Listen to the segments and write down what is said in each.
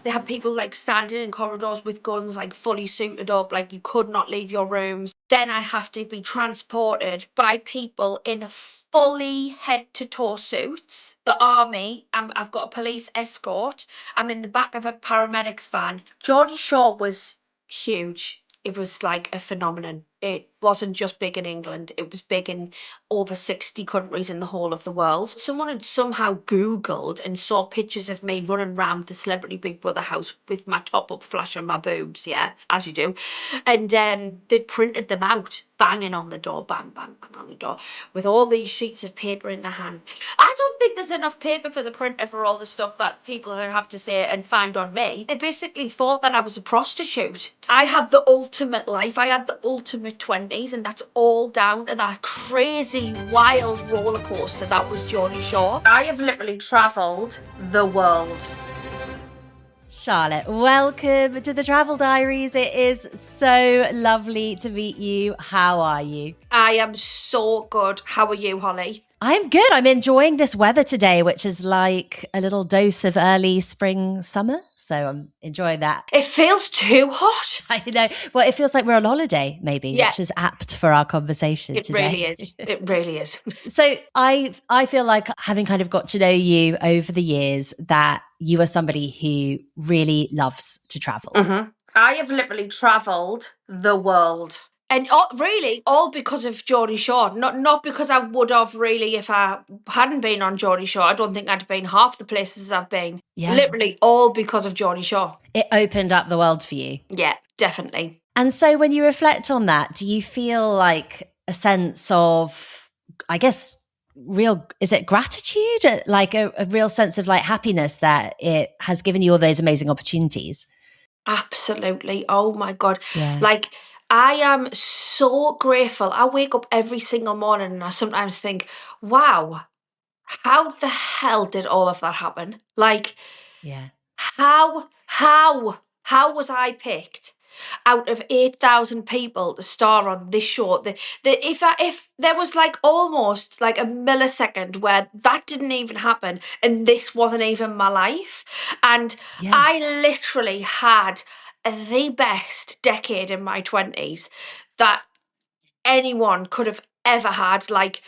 They had people like standing in corridors with guns, like fully suited up, like you could not leave your rooms. Then I have to be transported by people in fully head to toe suits. The army, I've got a police escort. I'm in the back of a paramedics van. Geordie Shore was huge. It was like a phenomenon. It wasn't just big in England, it was big in over 60 countries in the whole of the world. Someone had somehow Googled and saw pictures of me running around the Celebrity Big Brother house with my top up, flashing my boobs, yeah, as you do. And they'd printed them out, banging on the door, bang, bang, bang on the door, with all these sheets of paper in their hand. I don't think there's enough paper for the printer for all the stuff that people have to say and find on me. They basically thought that I was a prostitute. I had the ultimate life. I had the ultimate 20s, and that's all down to that crazy, wild roller coaster that was Geordie Shore. I have literally travelled the world. Charlotte, welcome to the Travel Diaries. It is so lovely to meet you. How are you? I am so good. How are you, Holly? I'm good. I'm enjoying this weather today, which is like a little dose of early spring summer. So I'm enjoying that. It feels too hot. I know. Well, it feels like we're on holiday, maybe, Yeah. which is apt for our conversation today. It really is. It really is. So I feel like, having kind of got to know you over the years, that you are somebody who really loves to travel. Mm-hmm. I have literally travelled the world. And really, all because of Geordie Shore. Not because I would have really if I hadn't been on Geordie Shore. I don't think I'd have been half the places I've been. Yeah. Literally all because of Geordie Shore. It opened up the world for you. Yeah, definitely. And so when you reflect on that, do you feel like a sense of, I guess, is it gratitude? Like a real sense of like happiness that it has given you all those amazing opportunities? Absolutely. Oh my God. Yeah. Like, I am so grateful. I wake up every single morning and I sometimes think, wow, how the hell did all of that happen? Like, yeah, how was I picked out of 8,000 people to star on this show? If there was like almost like a millisecond where that didn't even happen and this wasn't even my life, and Yeah. I literally had the best decade in my 20s that anyone could have ever had. Like,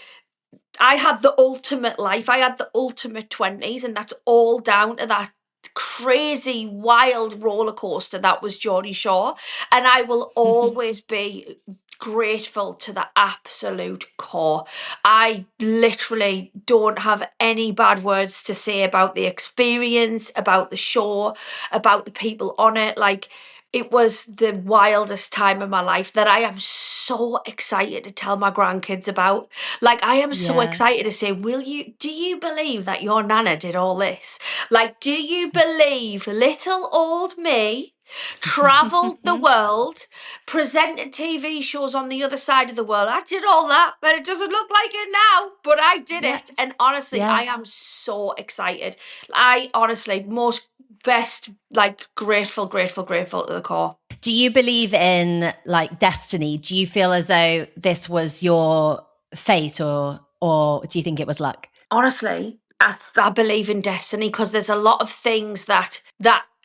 I had the ultimate life. I had the ultimate 20s, and that's all down to that crazy, wild roller coaster that was Geordie Shore. And I will always be grateful to the absolute core. I literally don't have any bad words to say about the experience, about the show, about the people on it. Like, it was the wildest time of my life that I am so excited to tell my grandkids about. Like, I am so Yeah. excited to say, do you believe that your nana did all this? Like, do you believe little old me travelled the world, presented TV shows on the other side of the world? I did all that, but it doesn't look like it now, but I did it. And honestly, Yeah. I am so excited. I honestly, best, like, grateful to the core. Do you believe in like destiny? Do you feel as though this was your fate, or do you think it was luck? Honestly, I believe in destiny, because there's a lot of things that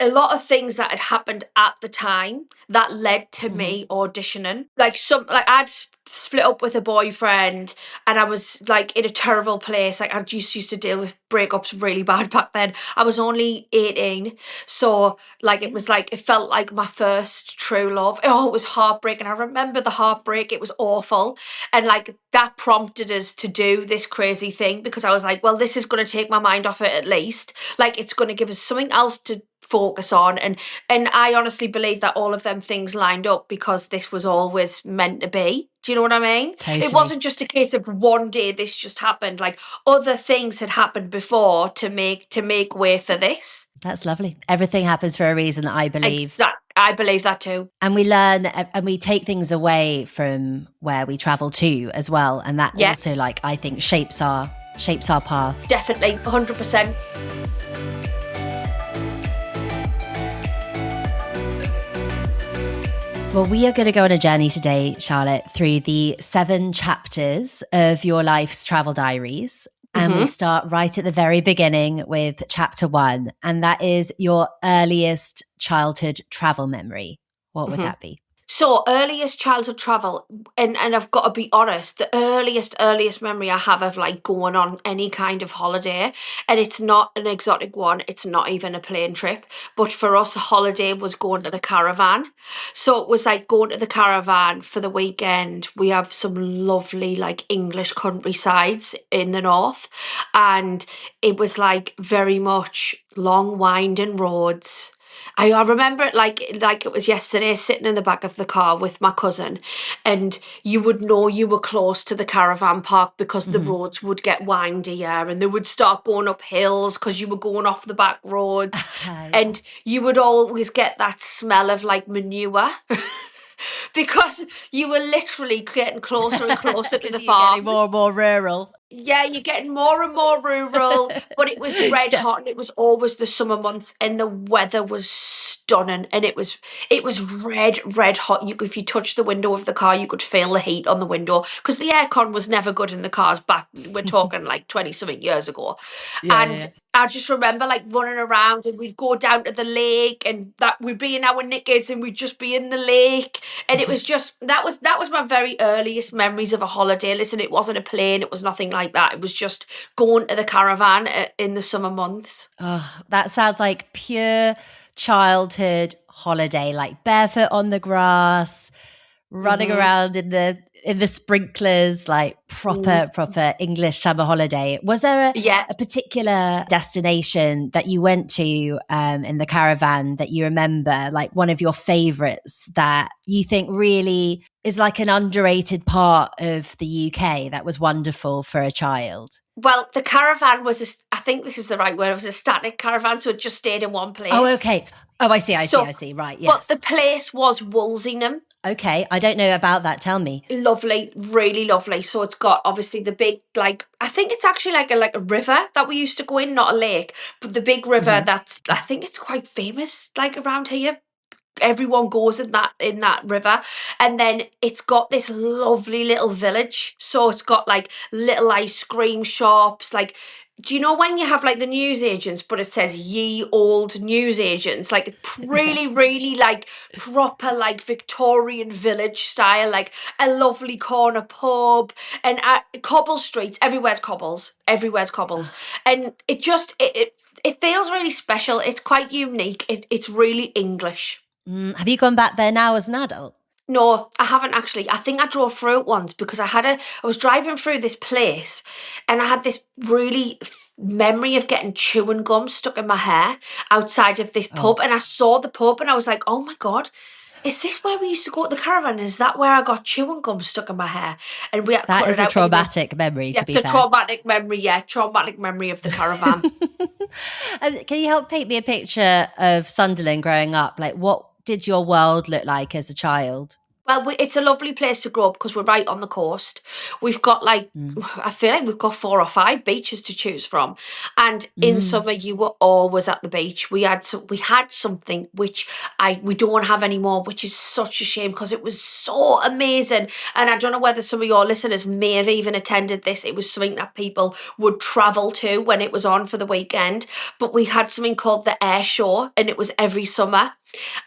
had happened at the time that led to me auditioning. Like, I'd split up with a boyfriend and I was like in a terrible place. Like, I just used to deal with breakups really bad back then. I was only 18, so like it felt like my first true love. Oh, it was heartbreaking. I remember the heartbreak. It was awful, and like that prompted us to do this crazy thing, because I was like, well, this is going to take my mind off it at least. Like, it's going to give us something else to focus on, and I honestly believe that all of them things lined up because this was always meant to be. Do you know what I mean? Totally. It wasn't just a case of one day this just happened. Like, other things had happened before to make way for this. That's lovely. Everything happens for a reason, I believe. Exactly. I believe that too. And we learn and we take things away from where we travel to as well, and that also, like, I think shapes our path. Definitely, 100%. Well, we are going to go on a journey today, Charlotte, through the 7 chapters of your life's travel diaries. And we start right at the very beginning with chapter 1. And that is your earliest childhood travel memory. What would that be? So earliest childhood travel, and I've got to be honest, the earliest memory I have of like going on any kind of holiday, and it's not an exotic one, it's not even a plane trip, but for us a holiday was going to the Caravan. So it was like going to the Caravan for the weekend. We have some lovely like English countrysides in the north, and it was like very much long winding roads. I remember it like it was yesterday, sitting in the back of the car with my cousin, and you would know you were close to the caravan park because the roads would get windier and they would start going up hills because you were going off the back roads, and you would always get that smell of like manure. Because you were literally getting closer and closer to the farm. Getting more and more rural. Yeah, you're getting more and more rural, but it was red hot, and it was always the summer months, and the weather was stunning, and it was red hot. If you touched the window of the car, you could feel the heat on the window because the aircon was never good in the cars back. We're talking like 20 something years ago, and I just remember like running around, and we'd go down to the lake, and that we'd be in our knickers and we'd just be in the lake, and it was just that was my very earliest memories of a holiday. Listen, it wasn't a plane, it was nothing like that. It was just going to the Caravan in the summer months. Oh, that sounds like pure childhood holiday, like barefoot on the grass, running around in the sprinklers, like proper English summer holiday. Was there a particular destination that you went to in the Caravan that you remember, like one of your favorites that you think really is like an underrated part of the UK that was wonderful for a child? Well, the Caravan was, I think this is the right word, it was a static caravan, so it just stayed in one place. Oh, okay. Oh, I see. Right, yes. But the place was Wolsingham. Okay, I don't know about that. Tell me. Lovely, really lovely. So it's got obviously the big, like, I think it's actually like a river that we used to go in, not a lake, but the big river that's, I think it's quite famous, like around here. Everyone goes in that river, and then it's got this lovely little village. So it's got like little ice cream shops, like, do you know when you have like the newsagents, but it says ye old newsagents, like really, really like proper like Victorian village style, like a lovely corner pub, and cobble streets, everywhere's cobbles, and it just it feels really special. It's quite unique. It's really English. Have you gone back there now as an adult? No, I haven't actually. I think I drove through it once because I was driving through this place, and I had this really memory of getting chewing gum stuck in my hair outside of this pub, and I saw the pub and I was like, oh my God, is this where we used to go to the Caravan? Is that where I got chewing gum stuck in my hair? And we had to that cut is it a out traumatic memory, to be fair. It's a traumatic memory, traumatic memory of the Caravan. Can you help paint me a picture of Sunderland growing up? Like, what did your world look like as a child? Well, it's a lovely place to grow up because we're right on the coast. We've got like, I feel like we've got 4 or 5 beaches to choose from. And in summer, you were always at the beach. We had something which we don't have anymore, which is such a shame because it was so amazing. And I don't know whether some of your listeners may have even attended this. It was something that people would travel to when it was on for the weekend. But we had something called the Air Show, and it was every summer.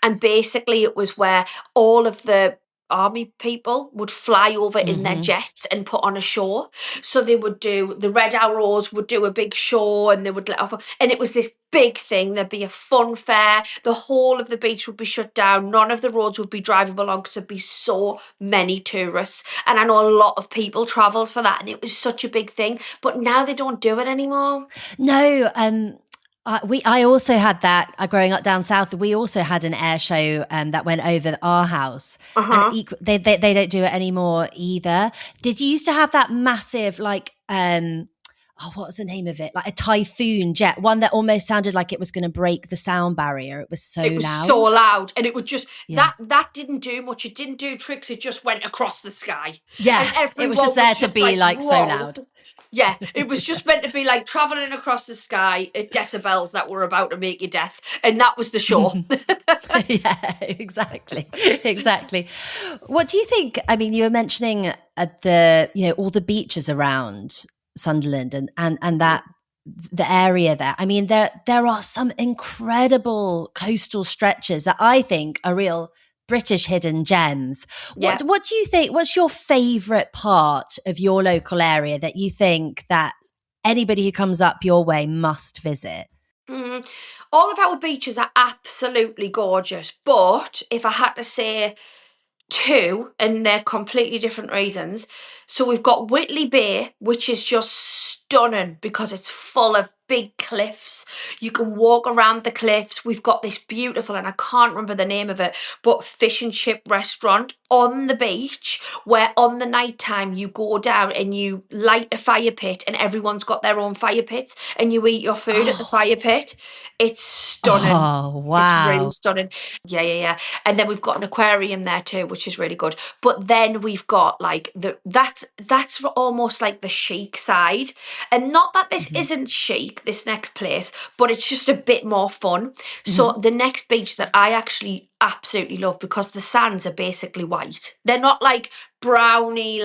And basically it was where all of the army people would fly over in their jets and put on a show. So they would do, the Red Arrows would do a big show, and they would let off, and it was this big thing. There'd be a fun fair. The whole of the beach would be shut down. None of the roads would be drivable on because there'd be so many tourists. And I know a lot of people travelled for that, and it was such a big thing. But now they don't do it anymore. No, I also had that growing up down south. We also had an air show that went over our house, and they don't do it anymore either. Did you used to have that massive like what was the name of it? Like a typhoon jet, one that almost sounded like it was going to break the sound barrier. It was so loud. So loud, and it would just that didn't do much. It didn't do tricks. It just went across the sky. Yeah, it was just there to be like so loud. Yeah, it was just meant to be like traveling across the sky at decibels that were about to make you deaf. And that was the show. Yeah, exactly. What do you think? I mean, you were mentioning all the beaches around. Sunderland and that the area there. I mean, there are some incredible coastal stretches that I think are real British hidden gems. Yeah. What do you think? What's your favourite part of your local area that you think that anybody who comes up your way must visit? All of our beaches are absolutely gorgeous, but if I had to say two, and they're completely different reasons. So we've got Whitley Bay, which is just stunning because it's full of big cliffs. You can walk around the cliffs. We've got this beautiful, and I can't remember the name of it, but fish and chip restaurant on the beach where on the night time you go down and you light a fire pit and everyone's got their own fire pits and you eat your food at the fire pit. It's stunning. Oh, It's really wow. stunning. Yeah. And then we've got an aquarium there too, which is really good. But then we've got like that's almost like the chic side. And not that this isn't chic, this next place, but it's just a bit more fun. So the next beach that I actually absolutely love, because the sands are basically white. They're not like brownie,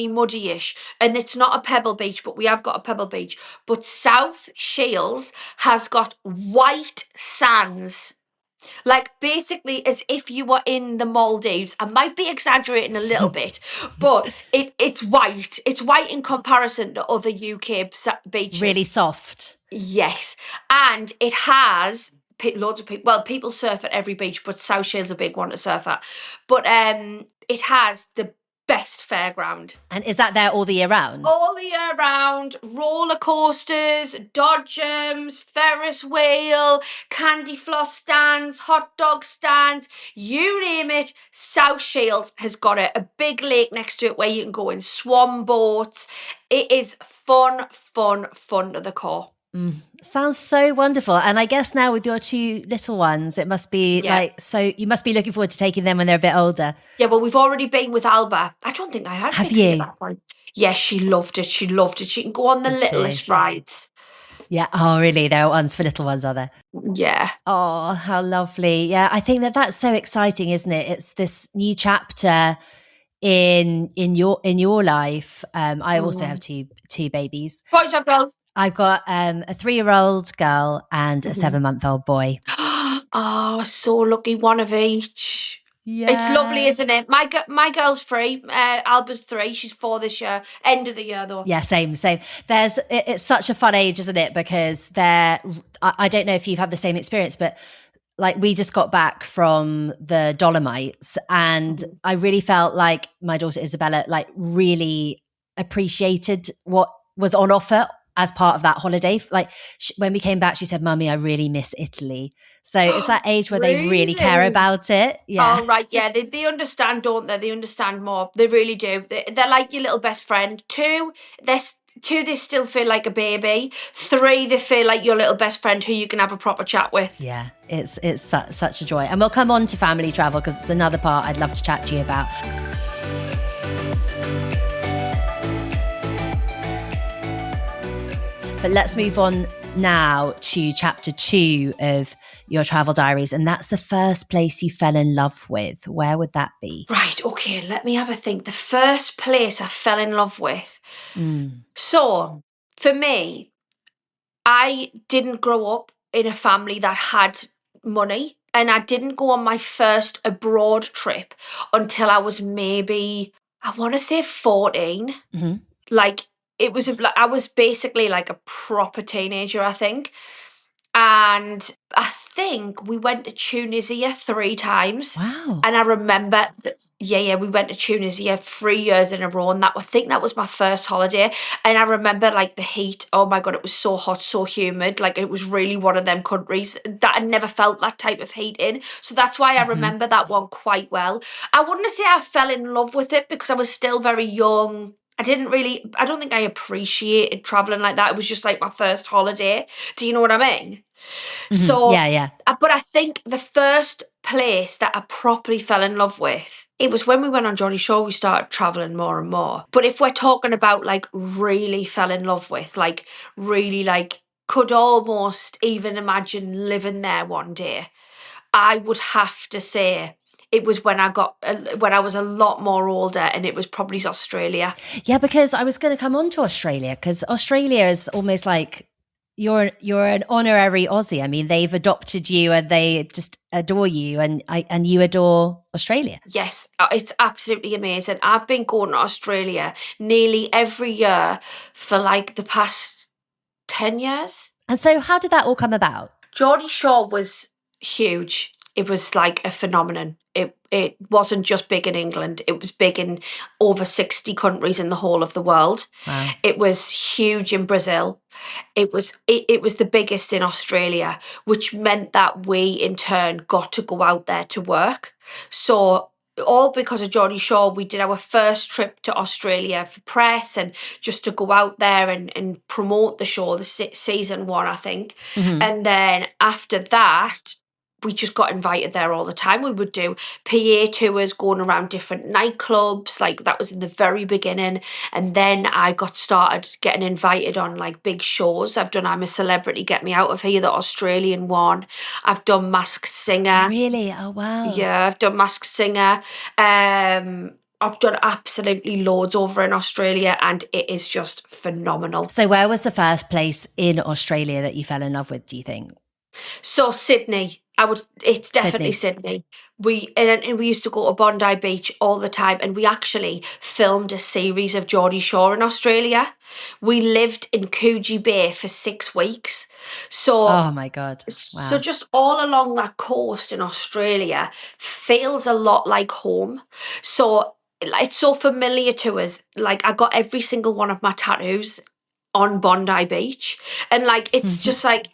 muddy-ish, and it's not a pebble beach, but we have got a pebble beach. But South Shields has got white sands, like basically as if you were in the Maldives. I might be exaggerating a little bit, but it's white. It's white in comparison to other UK beaches. Really soft. Yes, and it has loads of people. Well, people surf at every beach, but South Shields a big one to surf at. But it has the best fairground. And is that there all the year round? All the year round, roller coasters, dodgems, Ferris wheel, candy floss stands, hot dog stands, you name it. South Shields has got it. A big lake next to it where you can go in swan boats. It is fun to the core. Sounds so wonderful. And I guess now with your two little ones, it must be so you must be looking forward to taking them when they're a bit older. Yeah, well, we've already been with Alba. I don't think I had Have Pixie you? at that point. Yeah, she loved it. She can go on the littlest rides. Yeah. Oh, really? There are ones for little ones, are there? Yeah. Oh, how lovely. Yeah, I think that's so exciting, isn't it? It's this new chapter in your life. I also have two babies. Boys or girls? I've got a 3-year-old girl and a 7-month-old boy. Oh, so lucky, one of each. Yeah. It's lovely, isn't it? My girl's 3. Alba's 3. She's 4 this year. End of the year, though. Yeah, same. It's such a fun age, isn't it? Because I don't know if you've had the same experience, but like we just got back from the Dolomites and I really felt like my daughter Isabella like really appreciated what was on offer as part of that holiday. Like when we came back, she said, "Mummy, I really miss Italy." So it's that age where they really care about it. Yeah. Oh, right. Yeah. They understand, don't they? They understand more. They really do. They're like your little best friend. 2, they still feel like a baby. 3, they feel like your little best friend who you can have a proper chat with. Yeah. It's such a joy. And we'll come on to family travel because it's another part I'd love to chat to you about. But let's move on now to chapter 2 of your travel diaries. And that's the first place you fell in love with. Where would that be? Right. Okay. Let me have a think. The first place I fell in love with. So for me, I didn't grow up in a family that had money. And I didn't go on my first abroad trip until I was maybe, I want to say 14. Like, I was basically like a proper teenager, I think. And I think we went to Tunisia 3 times. Wow. And I remember we went to Tunisia 3 years in a row. And I think that was my first holiday. And I remember like the heat. Oh my God, it was so hot, so humid. Like it was really one of them countries that I never felt that type of heat in. So that's why I remember that one quite well. I wouldn't say I fell in love with it because I was still very young. I don't think I appreciated traveling like that. It was just like my first holiday. Do you know what I mean? So, yeah. But I think the first place that I properly fell in love with, it was when we went on Geordie Shore, we started traveling more and more. But if we're talking about like really fell in love with, like really like could almost even imagine living there one day, I would have to say it was when I was a lot more older, and it was probably Australia. Yeah, because I was going to come on to Australia, because Australia is almost like you're an honorary Aussie. I mean, they've adopted you and they just adore you, and you adore Australia. Yes, it's absolutely amazing. I've been going to Australia nearly every year for like the past 10 years. And so, how did that all come about? Geordie Shore was huge. It was like a phenomenon. It wasn't just big in England, it was big in over 60 countries in the whole of the world. Wow. It was huge in Brazil. It was the biggest in Australia, which meant that we in turn got to go out there to work. So all because of Geordie Shore, we did our first trip to Australia for press and just to go out there and promote the show, the season one, I think. Mm-hmm. And then after that, we just got invited there all the time. We would do PA tours going around different nightclubs. Like that was in the very beginning. And then I got started getting invited on like big shows. I've done I'm a Celebrity, Get Me Out of Here, the Australian one. I've done Masked Singer. Really? Oh, wow. Yeah, I've done Masked Singer. I've done absolutely loads over in Australia, and it is just phenomenal. So, where was the first place in Australia that you fell in love with, do you think? So Sydney, it's definitely Sydney. And we used to go to Bondi Beach all the time, and we actually filmed a series of Geordie Shore in Australia. We lived in Coogee Bay for 6 weeks. So Oh my God. Wow. So just all along that coast in Australia feels a lot like home. So it's so familiar to us. Like I got every single one of my tattoos on Bondi Beach, and like it's just like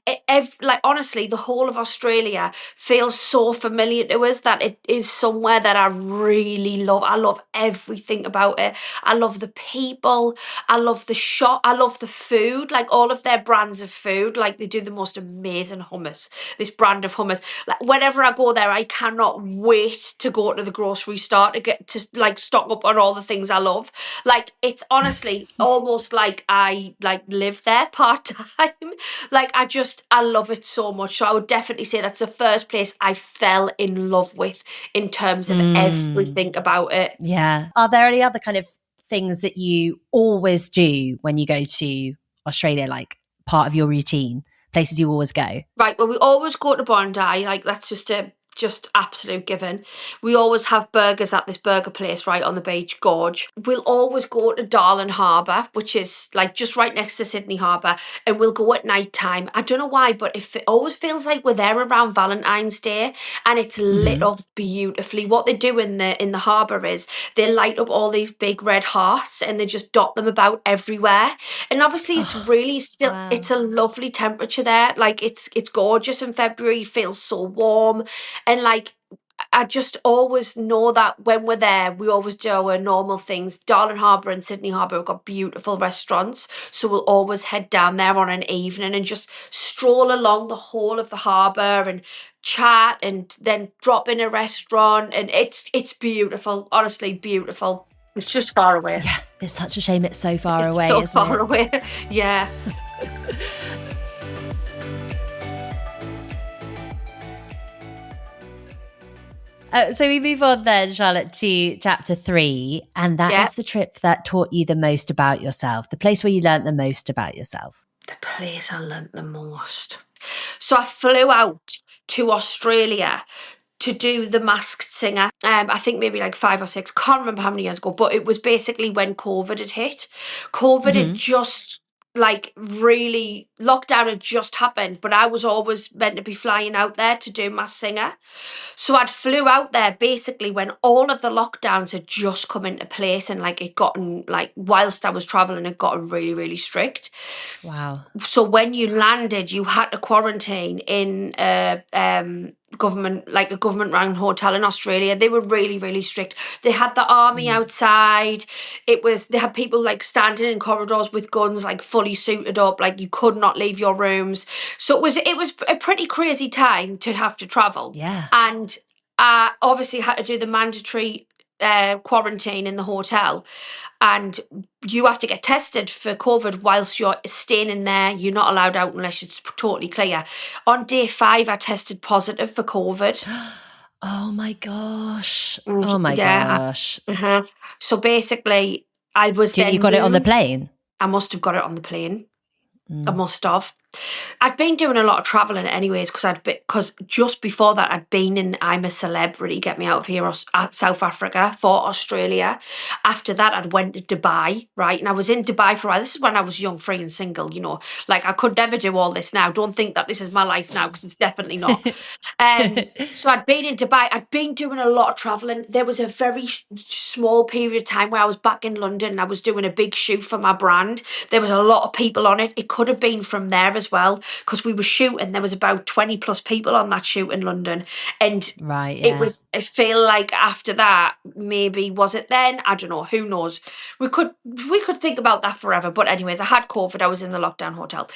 like honestly the whole of Australia feels so familiar to us that it is somewhere that I really love. I love everything about it. I love the people, I love the shop, I love the food, like all of their brands of food. Like they do the most amazing hummus, this brand of hummus. Like whenever I go there, I cannot wait to go to the grocery store to get to like stock up on all the things I love. Like it's honestly almost like I like live there part-time. Like I love it so much. So I would definitely say that's the first place I fell in love with in terms of everything about it. Yeah. Are there any other kind of things that you always do when you go to Australia, like part of your routine, places you always go? Right, well, we always go to Bondi. Like that's just absolute given. We always have burgers at this burger place right on the beach, Gorge. We'll always go to Darling Harbour, which is like just right next to Sydney Harbour, and we'll go at night time. I don't know why, but it always feels like we're there around Valentine's Day, and it's lit up beautifully. What they do in the harbour is they light up all these big red hearts and they just dot them about everywhere. And obviously it's really still it's a lovely temperature there. Like it's gorgeous in February, feels so warm. And like, I just always know that when we're there, we always do our normal things. Darling Harbour and Sydney Harbour have got beautiful restaurants. So we'll always head down there on an evening and just stroll along the whole of the harbour and chat and then drop in a restaurant. And it's beautiful, honestly, beautiful. It's just far away. Yeah, it's such a shame it's so far away, so isn't far it? away. Yeah. So we move on then, Charlotte, to chapter 3, and that is the trip that taught you the most about yourself, the place where you learnt the most about yourself. The place I learnt the most. So I flew out to Australia to do the Masked Singer. I think maybe like 5 or 6, can't remember how many years ago, but it was basically when COVID had hit. COVID had just like really, lockdown had just happened, but I was always meant to be flying out there to do Masked Singer. So I'd flew out there basically when all of the lockdowns had just come into place, and like it gotten like whilst I was traveling, it got really, really strict. Wow. So when you landed, you had to quarantine in a government run hotel in Australia. They were really, really strict. They had the army outside. They had people like standing in corridors with guns, like fully suited up, like you could not leave your rooms. So it was a pretty crazy time to have to travel. Yeah. And I obviously had to do the mandatory quarantine in the hotel, and you have to get tested for COVID whilst you're staying in there. You're not allowed out unless it's totally clear. On day 5, I tested positive for COVID. Oh my gosh. And Oh my yeah, gosh. so basically, I was You then got it on the moved. plane? I must have got it on the plane. I Mm. must have. I'd been doing a lot of traveling anyways because just before that I'd been in I'm a Celebrity, Get Me Out of Here, South Africa for Australia. After that I'd went to Dubai, right? And I was in Dubai for a while. This is when I was young, free and single, like I could never do all this now. Don't think that this is my life now, because it's definitely not. So I'd been in Dubai. I'd been doing a lot of traveling. There was a very small period of time where I was back in London and I was doing a big shoot for my brand. There was a lot of people on it. It could have been from there as well, because we were shooting. There was about 20 plus people on that shoot in London. And Right, yeah. I feel like after that, maybe was it then? I don't know. Who knows? We could think about that forever. But anyways, I had COVID. I was in the lockdown hotel.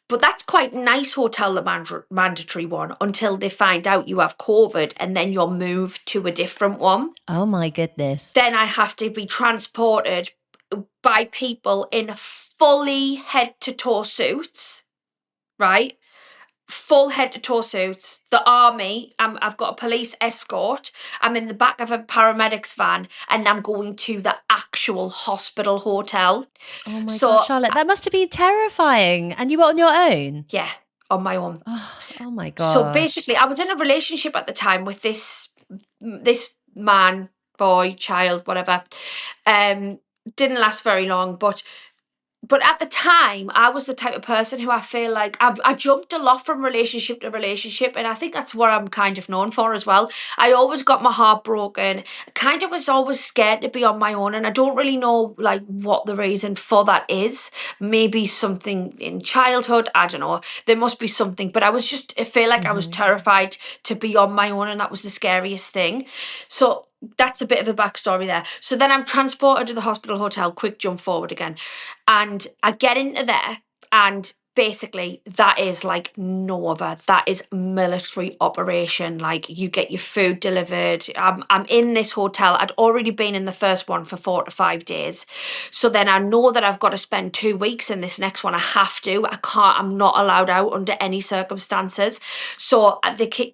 But that's quite nice hotel, the mandatory one, until they find out you have COVID and then you're moved to a different one. Oh my goodness. Then I have to be transported by people in fully head to toe suits, right? Full head to toe suits. The army. I've got a police escort. I'm in the back of a paramedics van, and I'm going to the actual hospital hotel. Oh my So gosh, Charlotte, that must have been terrifying. And you were on your own? yeah, on my own. Oh my So gosh. basically, I was in a relationship at the time with this man, boy, child, whatever. Um, didn't last very long, but at the time, I was the type of person who I feel like I jumped a lot from relationship to relationship, and I think that's what I'm kind of known for as well. I always got my heart broken. Kind of was always scared to be on my own, and I don't really know like what the reason for that is. Maybe something in childhood. I don't know. There must be something, but I feel like I was terrified to be on my own, and that was the scariest thing. So that's a bit of a backstory there. So then I'm transported to the hospital hotel. Quick jump forward again. And I get into there, and basically that is like no other. That is military operation. Like, you get your food delivered. I'm in this hotel. I'd already been in the first one for 4 to 5 days. So then I know that I've got to spend 2 weeks in this next one. I have to. I can't. I'm not allowed out under any circumstances. So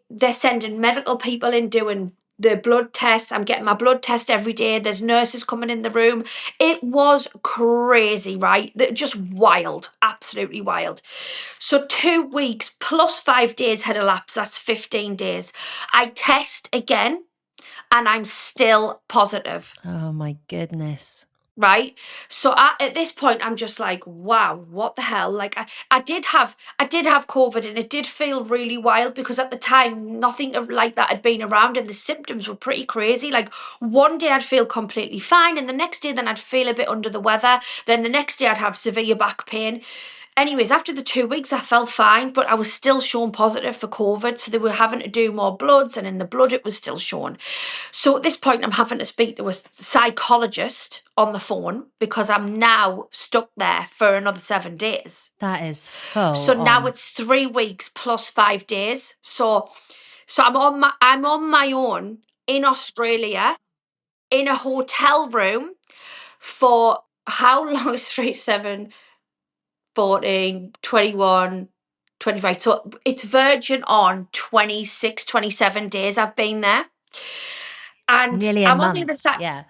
they're sending medical people in doing the blood tests. I'm getting my blood test every day. There's nurses coming in the room. It was crazy, right? Just wild, absolutely wild. So 2 weeks plus 5 days had elapsed. That's 15 days. I test again and I'm still positive. Oh my goodness. Right. So at this point, I'm just like, wow, what the hell? Like, I did have COVID, and it did feel really wild, because at the time nothing like that had been around, and the symptoms were pretty crazy. Like, one day I'd feel completely fine, and the next day then I'd feel a bit under the weather. Then the next day I'd have severe back pain. Anyways, after the 2 weeks, I felt fine, but I was still shown positive for COVID. So they were having to do more bloods, and in the blood, it was still shown. So at this point, I'm having to speak to a psychologist on the phone, because I'm now stuck there for another 7 days. That is full So now on. it's 3 weeks plus 5 days. So I'm on my own in Australia in a hotel room for how long is 37, 14, 21, 25. So it's verging on 26, 27 days I've been there. And Nearly a I'm on the month. other side. Yeah.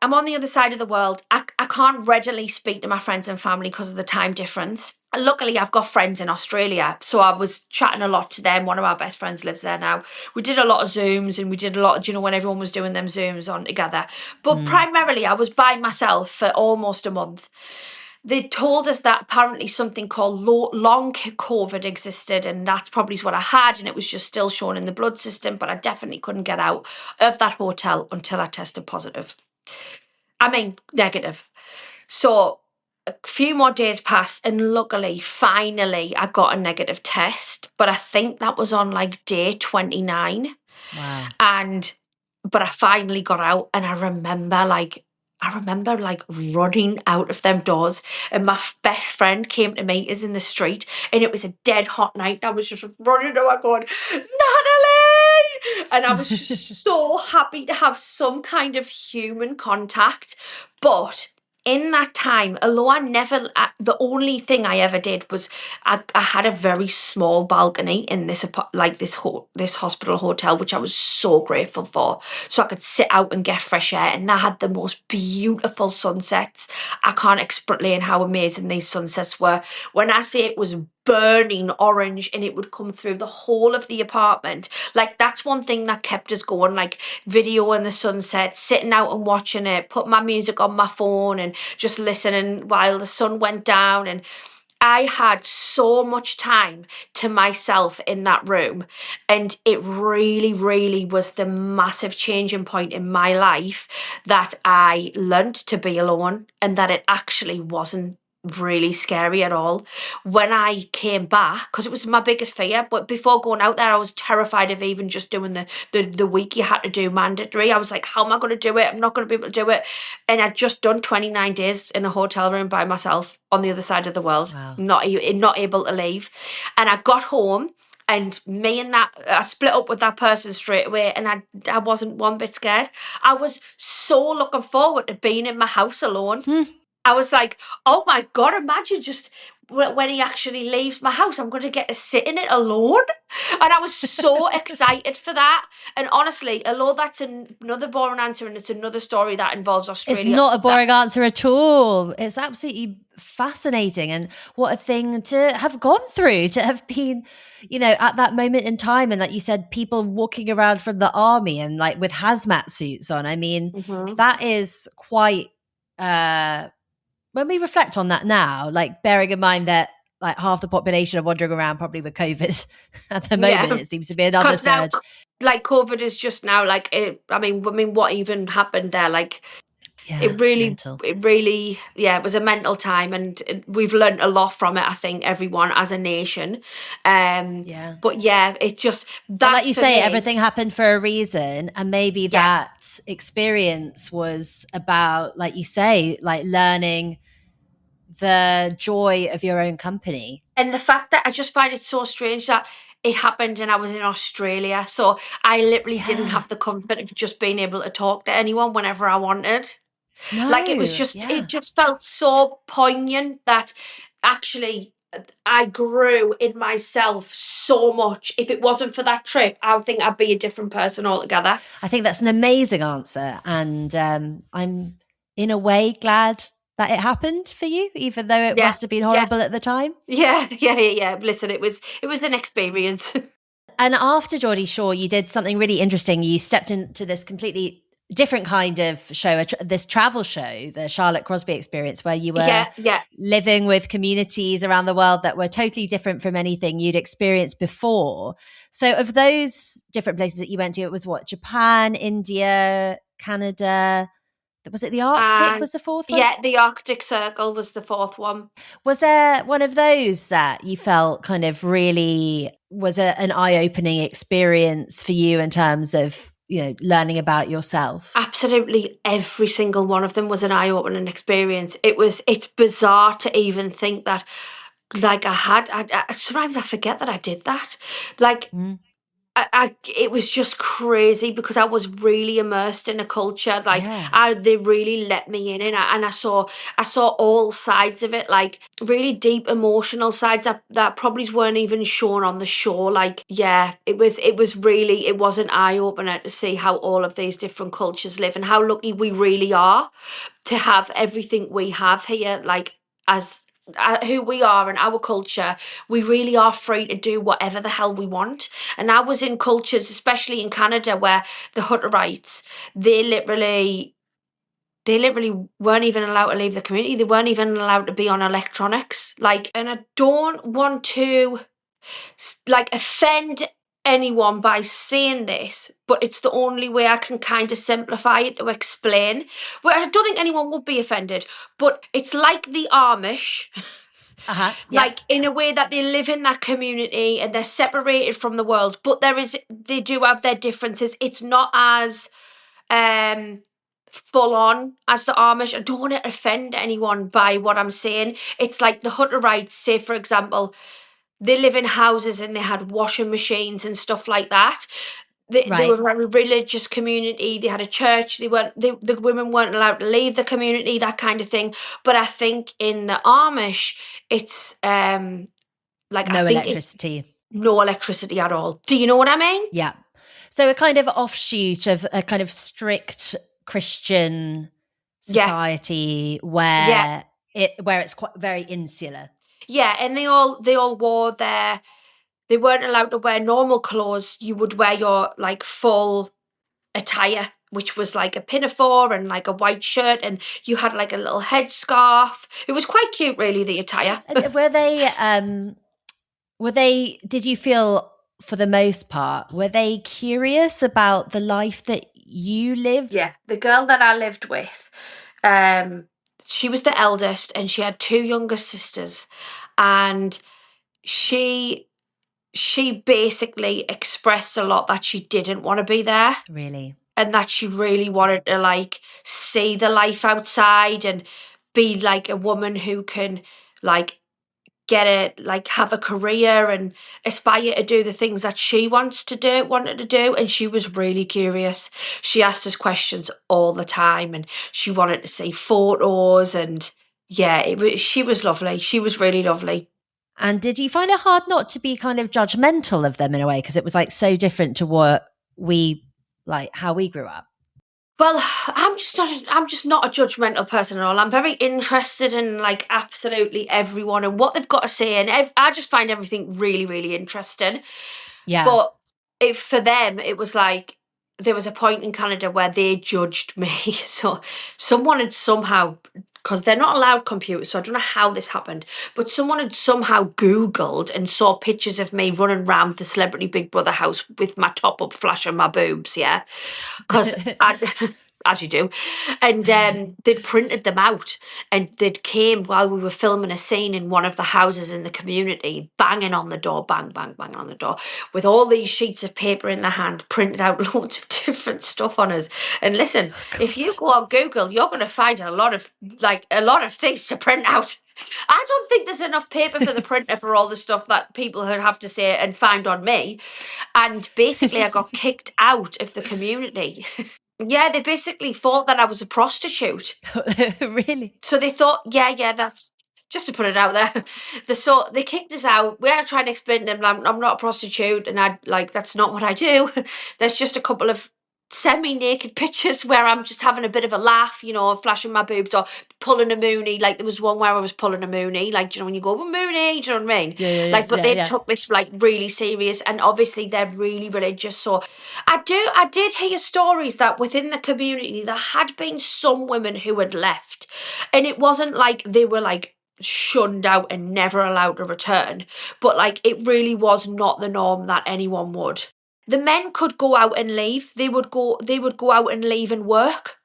I'm on the other side of the world. I can't readily speak to my friends and family because of the time difference. And luckily, I've got friends in Australia, so I was chatting a lot to them. One of our best friends lives there now. We did a lot of Zooms, and we did a lot, when everyone was doing them Zooms on together. But primarily, I was by myself for almost a month. They told us that apparently something called long COVID existed, and that's probably what I had, and it was just still shown in the blood system, but I definitely couldn't get out of that hotel until I tested positive. I mean, negative. So a few more days passed, and luckily, finally, I got a negative test, but I think that was on like day 29. Wow. But I finally got out, and I remember like running out of them doors, and my best friend came to meet us in the street, and it was a dead hot night. I was just running out going, Natalie! And I was just so happy to have some kind of human contact. But in that time, although the only thing I ever did was I had a very small balcony in this hospital hotel, which I was so grateful for. So I could sit out and get fresh air, and I had the most beautiful sunsets. I can't explain how amazing these sunsets were. When I say it was burning orange and it would come through the whole of the apartment, like that's one thing that kept us going, like video in the sunset, sitting out and watching it, put my music on my phone and just listening while the sun went down. And I had so much time to myself in that room. And it really, really was the massive changing point in my life that I learned to be alone and that it actually wasn't really scary at all. When I came back, because it was my biggest fear, but before going out there, I was terrified of even just doing the week you had to do mandatory. I was like, how am I going to do it? I'm not going to be able to do it. And I'd just done 29 days in a hotel room by myself on the other side of the world, Wow. not able to leave. And I got home, and I split up with that person straight away, and I wasn't one bit scared. I was so looking forward to being in my house alone. I was like, oh my God, imagine just when he actually leaves my house, I'm going to get to sit in it alone. And I was so excited for that. And honestly, although that's another boring answer and it's another story that involves Australia. It's not a boring answer at all. It's absolutely fascinating. And what a thing to have gone through, to have been, at that moment in time. And like you said, people walking around from the army and like with hazmat suits on. I mean, that is quite, when we reflect on that now, like bearing in mind that like half the population are wandering around probably with COVID at the moment, it seems to be another surge. Now, like COVID is just now like I mean, what even happened there? Like it really, it was a mental time, and we've learned a lot from it. I think everyone as a nation. But yeah, it just that. Like you say, everything happened for a reason, and maybe that experience was about, like you say, like learning the joy of your own company. And the fact that I just find it so strange that it happened and I was in Australia. So I literally didn't have the comfort of just being able to talk to anyone whenever I wanted. No, like it was just, it just felt so poignant that actually I grew in myself so much. If it wasn't for that trip, I would think I'd be a different person altogether. I think that's an amazing answer. And I'm in a way glad that it happened for you, even though it must have been horrible at the time. Yeah. Listen, it was an experience. And after Geordie Shore, you did something really interesting. You stepped into this completely different kind of show, this travel show, the Charlotte Crosby experience, where you were living with communities around the world that were totally different from anything you'd experienced before. So of those different places that you went to, it was what? Japan, India, Canada. Was it the Arctic was the fourth one? Yeah, the Arctic Circle was the fourth one. Was there one of those that you felt kind of really was an eye-opening experience for you in terms of, learning about yourself? Absolutely every single one of them was an eye-opening experience. It's bizarre to even think that, like I sometimes I forget that I did that. Like it was just crazy because I was really immersed in a culture. Like they really let me in, and I saw all sides of it, like really deep emotional sides that probably weren't even shown on the show. Like, it was an eye opener to see how all of these different cultures live and how lucky we really are to have everything we have here. Like as who we are and our culture, we really are free to do whatever the hell we want. And I was in cultures, especially in Canada, where the Hutterites, they literally weren't even allowed to leave the community. They weren't even allowed to be on electronics. Like, and I don't want to offend anyone by saying this, but it's the only way I can kind of simplify it to explain. Well, I don't think anyone would be offended, but it's like the Amish. Like in a way that they live in that community and they're separated from the world, but they do have their differences. It's not as full on as the Amish. I don't want to offend anyone by what I'm saying. It's like the Hutterites, say for example, they live in houses and they had washing machines and stuff like that. They were Right. a very religious community. They had a church. The women weren't allowed to leave the community, that kind of thing. But I think in the Amish, it's like I No think it's electricity. no electricity at all. Do you know what I mean? Yeah. So a kind of offshoot of a kind of strict Christian Yeah, society yeah, where it's quite very insular. yeah. And they all wore their. They weren't allowed to wear normal clothes. You would wear your like full attire, which was like a pinafore and like a white shirt, and you had like a little headscarf. It was quite cute, really, the attire. Were they did you feel for the most part were they curious about the life that you lived? Yeah, the girl that I lived with, um, she was the eldest, and she had two younger sisters, and she she basically expressed a lot that she didn't want to be there, Really? and that she really wanted to like see the life outside and be like a woman who can like get it, like have a career and aspire to do the things that she wanted to do. And she was really curious. She asked us questions all the time, and she wanted to see photos. And yeah, she was lovely. She was really lovely. And did you find it hard not to be kind of judgmental of them in a way because it was like so different to what we like how we grew up? Well, I'm just not a judgmental person at all. I'm very interested in like absolutely everyone and what they've got to say, and I just find everything really, really interesting. Yeah. But for them, it was like there was a point in Canada where they judged me. So someone had somehow, because they're not allowed computers, so I don't know how this happened, but someone had somehow Googled and saw pictures of me running around the Celebrity Big Brother house with my top up, flashing my boobs, yeah, because I. As you do, and they'd printed them out, and they'd came while we were filming a scene in one of the houses in the community, banging on the door, bang, bang, banging on the door, with all these sheets of paper in their hand, printed out loads of different stuff on us. And listen, if you go on Google, you're going to find a lot of things to print out. I don't think there's enough paper for the printer for all the stuff that people would have to say and find on me. And basically, I got kicked out of the community. Yeah, they basically thought that I was a prostitute. Really? So they thought, yeah, that's just to put it out there. They kicked us out. We had to try and explain to them I'm not a prostitute, and I like that's not what I do. There's just a couple of semi-naked pictures where I'm just having a bit of a laugh, flashing my boobs or pulling a moonie. Like there was one where I was pulling a moonie, like when you go well, moonie, do you know what I mean? Yeah, yeah, yeah, Like, but yeah, they yeah. took this like really serious, and obviously they're really religious. So I did hear stories that within the community there had been some women who had left, and it wasn't like they were like shunned out and never allowed to return, but like it really was not the norm that anyone would. The men could go out and leave. They would go out and leave and work,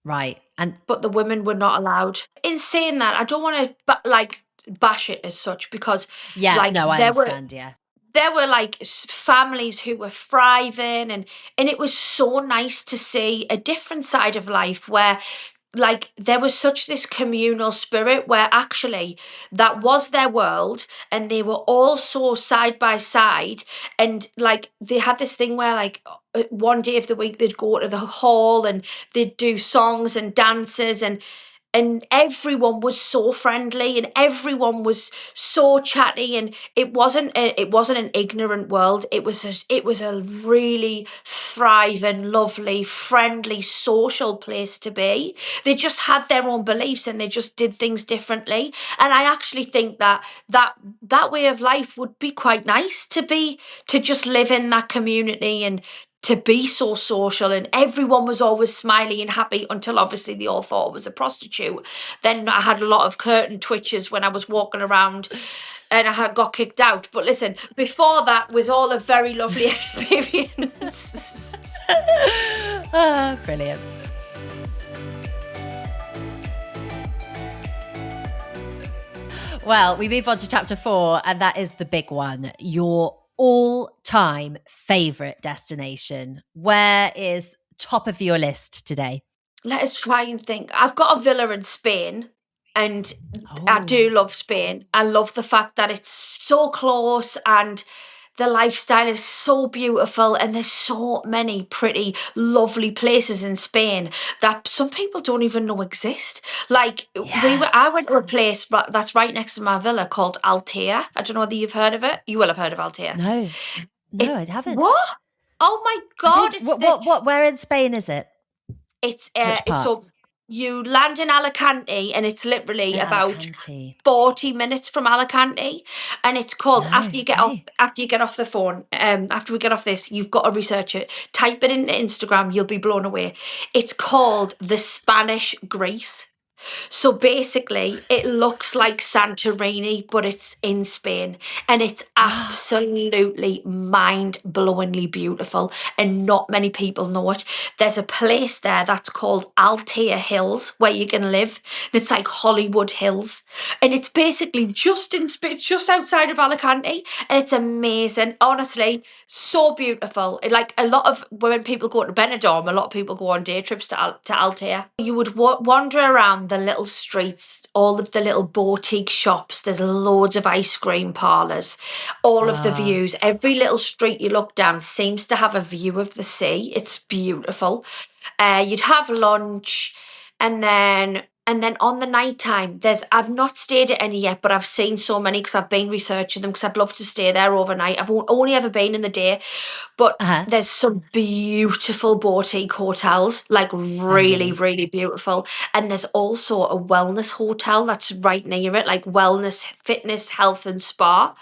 Right. And but the women were not allowed. In saying that, I don't want to like bash it as such, because yeah, like no, I understand. Yeah. there were like families who were thriving, and it was so nice to see a different side of life where like there was such this communal spirit where actually that was their world, and they were all so side by side. And like they had this thing where like one day of the week they'd go to the hall and they'd do songs and dances, and everyone was so friendly and everyone was so chatty, and it wasn't an ignorant world. It was a really thriving, lovely, friendly, social place to be. They just had their own beliefs and they just did things differently. And I actually think that way of life would be quite nice to just live in that community and to be so social, and everyone was always smiley and happy until obviously they all thought I was a prostitute. Then I had a lot of curtain twitches when I was walking around, and I had got kicked out. But listen, before that was all a very lovely experience. Brilliant. Well, we move on to chapter 4, and that is the big one. Your all-time favorite destination. Where is top of your list today? Let us try and think. I've got a villa in Spain, and I do love Spain. I love the fact that it's so close, and the lifestyle is so beautiful, and there's so many pretty, lovely places in Spain that some people don't even know exist. Like Yeah. I went to a place that's right next to my villa called Altea. I don't know whether you've heard of it. You will have heard of Altea. No. No, It I haven't. what? Oh my I God! don't. It's this. Where in Spain is it? Which It's part? so you land in Alicante, and it's literally Oh, about Alicante. 40 minutes from Alicante, and it's called No. Okay. after you get off the phone, after we get off this, you've got to research it. Type it into Instagram, you'll be blown away. It's called the Spanish Greece. So basically, it looks like Santorini, but it's in Spain. And it's absolutely mind blowingly beautiful. And not many people know it. There's a place there that's called Altea Hills where you can live. And it's like Hollywood Hills. And it's basically just in Spain, just outside of Alicante. And it's amazing. Honestly, so beautiful. Like a lot of when people go to Benidorm, a lot of people go on day trips to Altea. You would wander around the little streets, all of the little boutique shops. There's loads of ice cream parlors, all of the Ah. views. Every little street you look down seems to have a view of the sea. It's beautiful. You'd have lunch, and then on the night time, I've not stayed at any yet, but I've seen so many because I've been researching them because I'd love to stay there overnight. I've only ever been in the day, but Uh-huh. there's some beautiful boutique hotels, like Oh, really, really? really beautiful. And there's also a wellness hotel that's right near it, like wellness, fitness, health, and spa.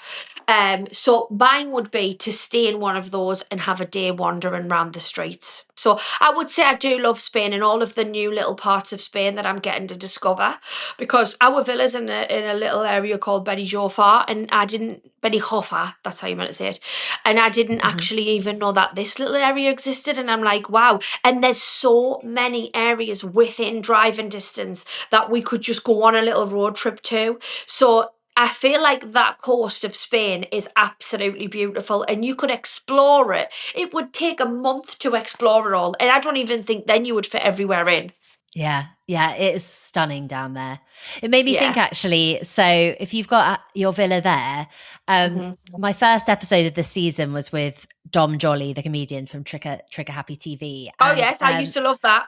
So mine would be to stay in one of those and have a day wandering around the streets. So I would say I do love Spain and all of the new little parts of Spain that I'm getting to discover, because our villa's in a little area called Benijofar, and I didn't Benijofa, that's how you meant to say it, and I didn't Hmm. actually even know that this little area existed. And I'm like, wow! And there's so many areas within driving distance that we could just go on a little road trip to. So I feel like that coast of Spain is absolutely beautiful, and you could explore it. It would take a month to explore it all, and I don't even think then you would fit everywhere in. Yeah. Yeah. It is stunning down there. It made me think Yeah. actually. So if you've got your villa there, Hmm. my first episode of the season was with Dom Jolly, the comedian from Trigger Happy TV, Oh and yes, I used to love that.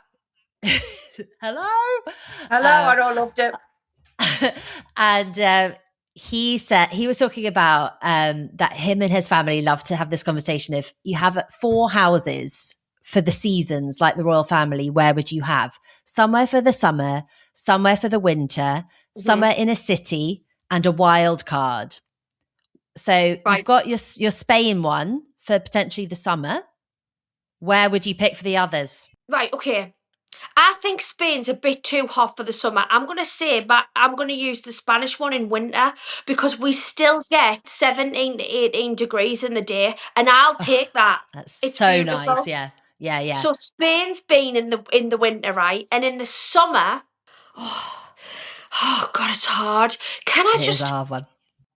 hello. Hello, Uh, I don't loved it. and he said he was talking about that him and his family love to have this conversation. If you have 4 houses for the seasons, like the royal family, where would you have? Somewhere for the summer, somewhere for the winter, Hmm. somewhere in a city, and a wild card. So you've Right. got your Spain one for potentially the summer. Where would you pick for the others? Right. Okay. I think Spain's a bit too hot for the summer. I'm going to say, but I'm going to use the Spanish one in winter because we still get 17 to 18 degrees in the day, and I'll Oh, take that. that's It's so nice. beautiful. Yeah. Yeah. Yeah. So Spain's been in the winter, right? And in the summer, oh, oh God, it's hard. Can I It is a just hard one.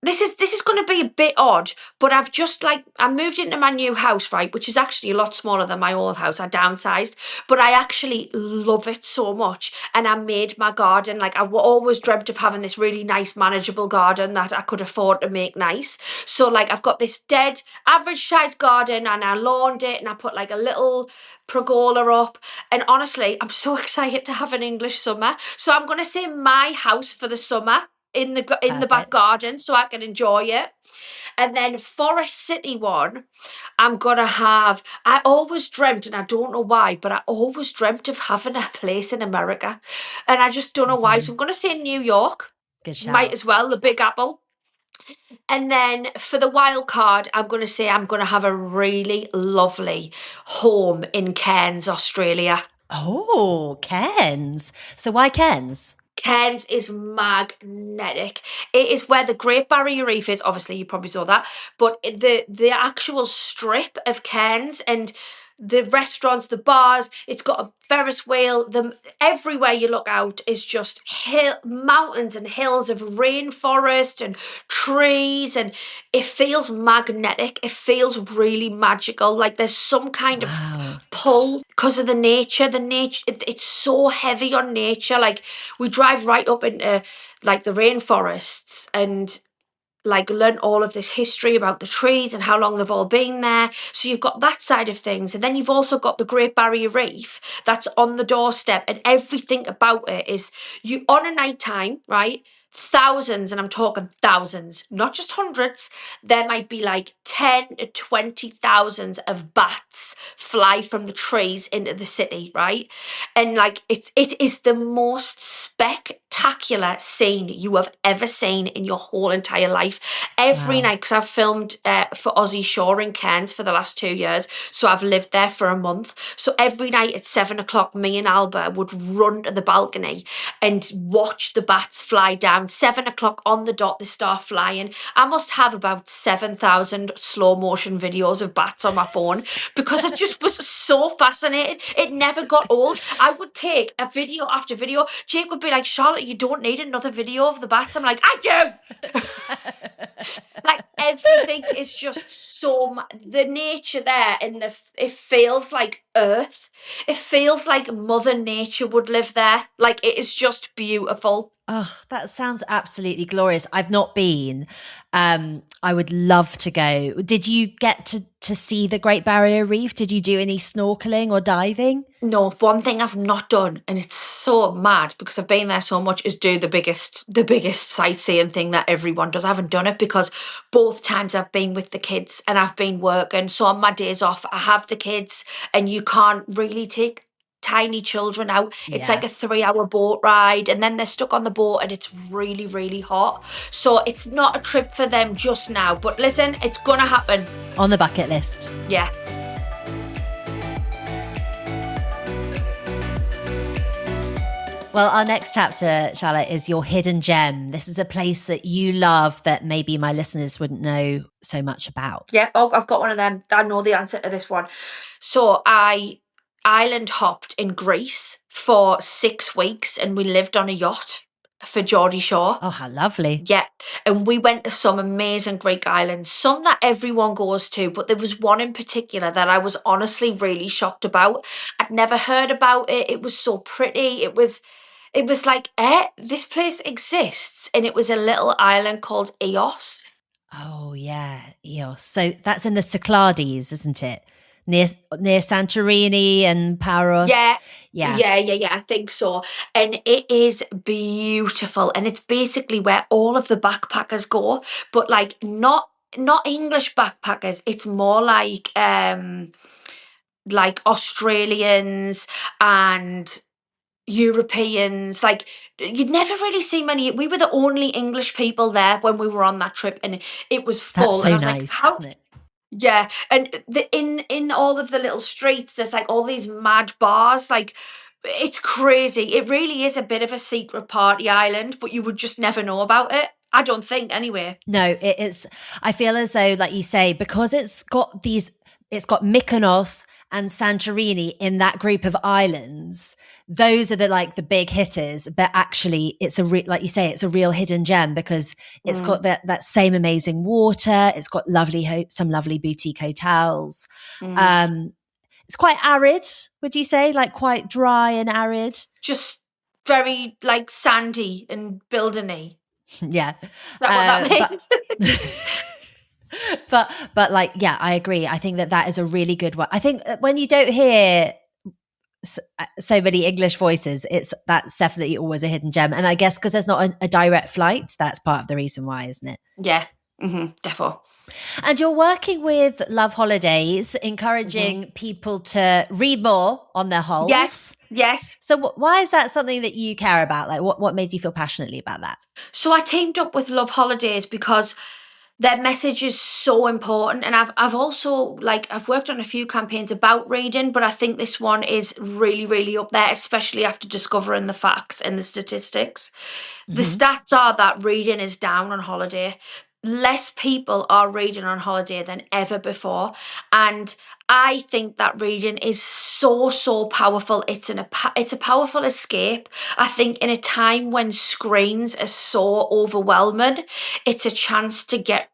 this is going to be a bit odd, but I've just like I moved into my new house, right, which is actually a lot smaller than my old house. I downsized, but I actually love it so much. And I made my garden like always dreamt of having this really nice, manageable garden that I could afford to make nice. So like I've got this dead average size garden, and I lawned it, and I put like a little pergola up. And honestly, I'm so excited to have an English summer. So I'm going to say my house for the summer in the back Perfect. garden so I can enjoy it. And then for a city one, I'm gonna have. I always dreamt, and I don't know why, but I always dreamt of having a place in America, and I just don't know why. So Hmm. I'm gonna say New York. Good Might shout. as well, the Big Apple. And then for the wild card, I'm going to say I'm going to have a really lovely home in Cairns, Australia. Oh, Cairns. So why Cairns? Cairns is magnetic. It is where the Great Barrier Reef is. Obviously, you probably saw that, but the actual strip of Cairns and the restaurants, the bars. It's got a Ferris wheel. Everywhere you look out is just mountains and hills of rainforest and trees, and it feels magnetic. It feels really magical. Like there's some kind of Wow. pull because of the nature. The nature, it's so heavy on nature. Like we drive right up into like the rainforests, and like learn all of this history about the trees and how long they've all been there. So you've got that side of things, and then you've also got the Great Barrier Reef that's on the doorstep, and everything about it is you on a night time, right? Thousands, and I'm talking thousands, not just hundreds. There might be like 10 to 20,000 of bats fly from the trees into the city, right? And like it is the most spectacular scene you have ever seen in your whole entire life. Every Wow. night, because I've filmed for Aussie Shore in Cairns for the last 2 years, so I've lived there for a month. So every night at 7 o'clock, me and Alba would run to the balcony and watch the bats fly down. 7 o'clock on the dot, they start flying. I must have about 7,000 slow motion videos of bats on my phone because it just was so fascinating. It never got old. I would take a video after video. Jake would be like, Charlotte, you don't need another video of the bats. I'm like, I do. Like everything is just so the nature there, and it feels like Earth. It feels like Mother Nature would live there. Like it is just beautiful. Oh, that sounds absolutely glorious. I've not been. I would love to go. Did you get to see the Great Barrier Reef? Did you do any snorkeling or diving? No, one thing I've not done, and it's so mad because I've been there so much, is do the biggest sightseeing thing that everyone does. I haven't done it because both times I've been with the kids and I've been working. So on my days off, I have the kids, and you can't really take tiny children out. It's like Yeah. a 3 hour boat ride, and then they're stuck on the boat, and it's really, really hot. So it's not a trip for them just now. But listen, it's gonna happen. On the bucket list. Yeah. Well, our next chapter, Charlotte, is your hidden gem. This is a place that you love that maybe my listeners wouldn't know so much about. Yeah, oh, I've got one of them. I know the answer to this one. So I island hopped in Greece for 6 weeks, and we lived on a yacht for Geordie Shore. Oh, how lovely. Yeah, and we went to some amazing Greek islands, some that everyone goes to, but there was one in particular that I was honestly really shocked about. I'd never heard about it. It was so pretty. It was like, this place exists, and it was a little island called Eos. Oh, yeah. Eos. So that's in the Cyclades, isn't it? Near Santorini and Paros. Yeah. Yeah. Yeah, I think so. And it is beautiful. And it's basically where all of the backpackers go, but like not English backpackers. It's more like Australians and Europeans. Like you'd never really see many. We were the only English people there when we were on that trip, and it was That's full. so And I was like, nice, how isn't it? yeah, and in all of the little streets, there's like all these mad bars. Like it's crazy. It really is a bit of a secret party island, but you would just never know about it. I don't think, anyway. No, it's, I feel as though, like you say, because it's got Mykonos and Santorini in that group of islands. Those are the big hitters, but actually it's like you say, it's a real hidden gem because it's got that same amazing water. It's got some lovely boutique hotels. It's quite arid, would you say? Like quite dry and arid? Just very like sandy and building-y. Yeah. Is that what that means? But like, yeah, I agree. I think that is a really good one. I think when you don't hear so many English voices, that's definitely always a hidden gem. And I guess because there's not a direct flight, that's part of the reason why, isn't it? Yeah, definitely. And you're working with Love Holidays, encouraging people to read more on their hulls. Yes. So why is that something that you care about? Like what made you feel passionately about that? So I teamed up with Love Holidays because their message is so important, and I've also I've worked on a few campaigns about reading, but I think this one is really, really up there, especially after discovering the facts and the statistics. The stats are that reading is down on holiday. Less people are reading on holiday than ever before, and I think that reading is so powerful. It's a powerful escape. I think in a time when screens are so overwhelming, it's a chance to get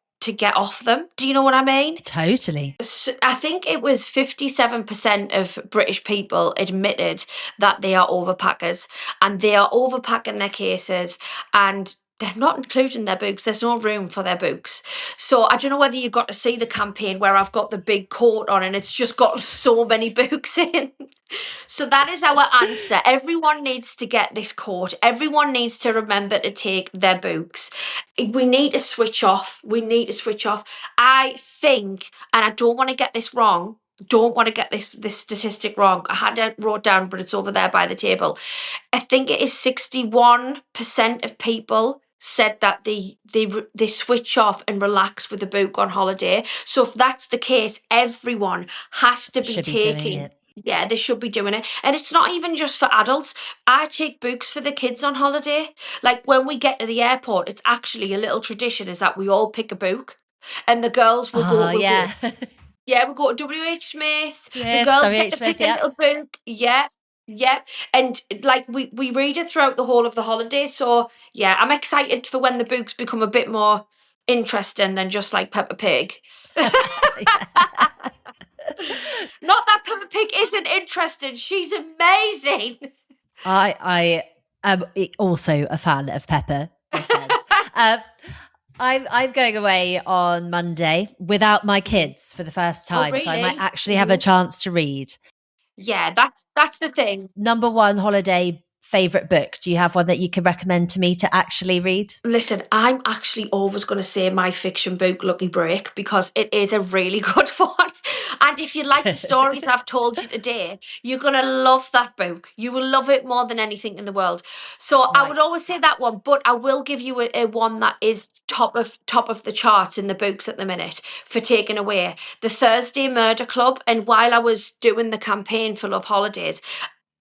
off them. Do you know what I mean? Totally. I think it was 57% of British people admitted that they are overpackers, and they are overpacking their cases, and they're not including their books. There's no room for their books. So I don't know whether you got to see the campaign where I've got the big coat on and it's just got so many books in. So that is our answer. Everyone needs to get this coat. Everyone needs to remember to take their books. We need to switch off. We need to switch off. I think, and I don't want to get this wrong, don't want to get this statistic wrong. I had it wrote down, but it's over there by the table. I think it is 61% of people said that they switch off and relax with a book on holiday. So if that's the case, everyone has to be Should be doing taking. it. Yeah, they should be doing it. And it's not even just for adults. I take books for the kids on holiday. Like when we get to the airport, it's actually a little tradition is that we all pick a book. And the girls will Oh, go, yeah. yeah, we'll go to WH Smith. The Smith, girls W.H. get to Smith, pick a yeah. little book. Yeah, yeah. And like we read it throughout the whole of the holiday. So yeah, I'm excited for when the books become a bit more interesting than just like Peppa Pig. Not that Peppa Pig isn't interesting. She's amazing. I am also a fan of Pepper. I'm going away on Monday without my kids for the first time, so I might Really? actually have a chance to read. Yeah, that's the thing. Number one holiday favorite book. Do you have one that you can recommend to me to actually read? Listen, I'm actually always going to say my fiction book, Lucky Break, because it is a really good one. And if you like the stories I've told you today, you're going to love that book. You will love it more than anything in the world. So I Right. would always say that one, but I will give you a one that is top of the charts in the books at the minute for taking away. The Thursday Murder Club. And while I was doing the campaign for Love Holidays,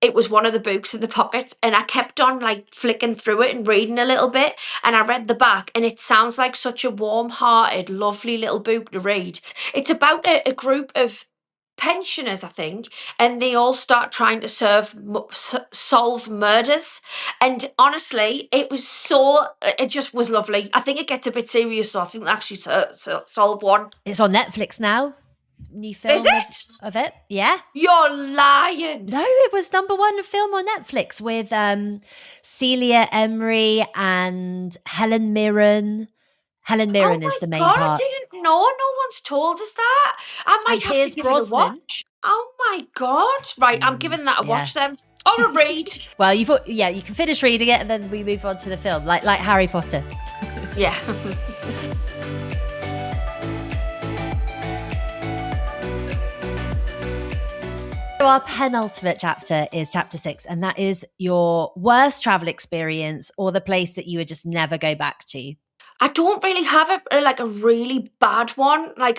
it was one of the books in the pocket and I kept on like flicking through it and reading a little bit and I read the back and it sounds like such a warm-hearted, lovely little book to read. It's about a group of pensioners, I think, and they all start trying to solve murders. And honestly, it just was lovely. I think it gets a bit serious, so I think they actually solve one. It's on Netflix now. New Is film it? of it. Yeah. You're lying. No, it was number one film on Netflix with Celia Emery and Helen Mirren. Helen Mirren is the main God, part. I didn't know. No one's told us that. I might And have Piers to give it a Brosnan. watch. Oh my God. Right, I'm giving that a watch then. Or a read. Well, you can finish reading it and then we move on to the film, like Harry Potter. Yeah. Our penultimate chapter is chapter 6, and that is your worst travel experience or the place that you would just never go back to. I don't really have a really bad one. Nah,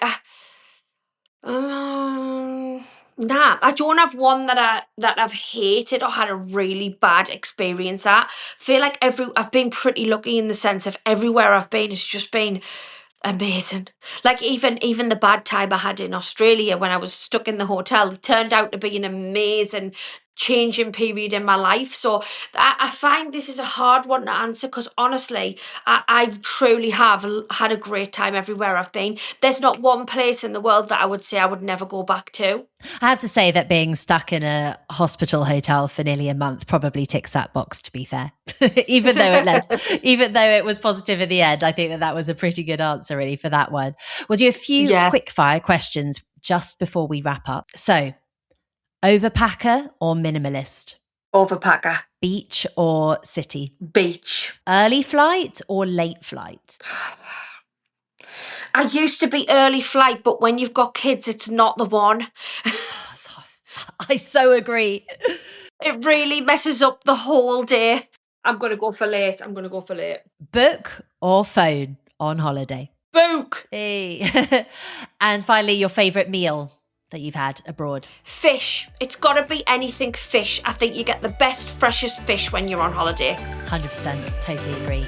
I don't have one that I've hated or had a really bad experience at. I feel like I've been pretty lucky in the sense of everywhere I've been has just been amazing. Like even the bad time I had in Australia when I was stuck in the hotel, it turned out to be an amazing changing period in my life. So I find this is a hard one to answer because honestly, I truly have had a great time everywhere I've been. There's not one place in the world that I would say I would never go back to. I have to say that being stuck in a hospital hotel for nearly a month probably ticks that box, to be fair. even though it was positive in the end, I think that was a pretty good answer really for that one. We'll do a few quick fire questions just before we wrap up. So, overpacker or minimalist? Overpacker. Beach or city? Beach. Early flight or late flight? I used to be early flight, but when you've got kids, it's not the one. I so agree. It really messes up the whole day. I'm going to go for late. Book or phone on holiday? Book. Hey. And finally, your favourite meal that you've had abroad? Fish. It's got to be anything fish. I think you get the best, freshest fish when you're on holiday. 100%. Totally agree.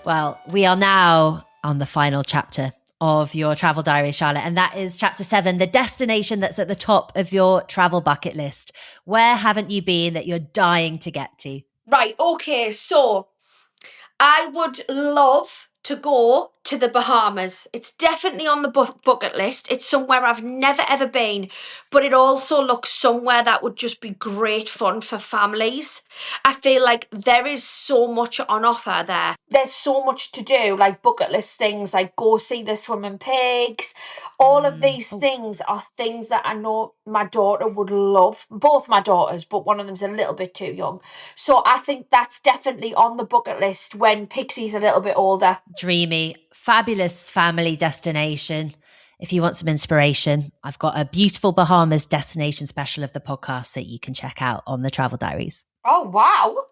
Well, we are now on the final chapter of your travel diary, Charlotte, and that is chapter 7, the destination that's at the top of your travel bucket list. Where haven't you been that you're dying to get to? Right, okay, so I would love to go to the Bahamas. It's definitely on the bucket list. It's somewhere I've never ever been, but it also looks somewhere that would just be great fun for families. I feel like there is so much on offer there. There's so much to do, like bucket list things, like go see the swimming pigs. All of these things are things that I know my daughter would love. Both my daughters, but one of them's a little bit too young. So I think that's definitely on the bucket list when Pixie's a little bit older. Dreamy, fabulous family destination. If you want some inspiration, I've got a beautiful Bahamas destination special of the podcast that you can check out on the Travel Diaries. Oh, wow.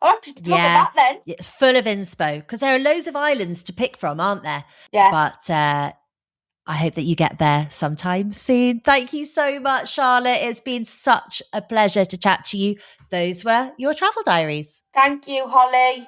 I'll have to look at that then. It's full of inspo because there are loads of islands to pick from, aren't there? Yeah. But I hope that you get there sometime soon. Thank you so much, Charlotte. It's been such a pleasure to chat to you. Those were your Travel Diaries. Thank you, Holly.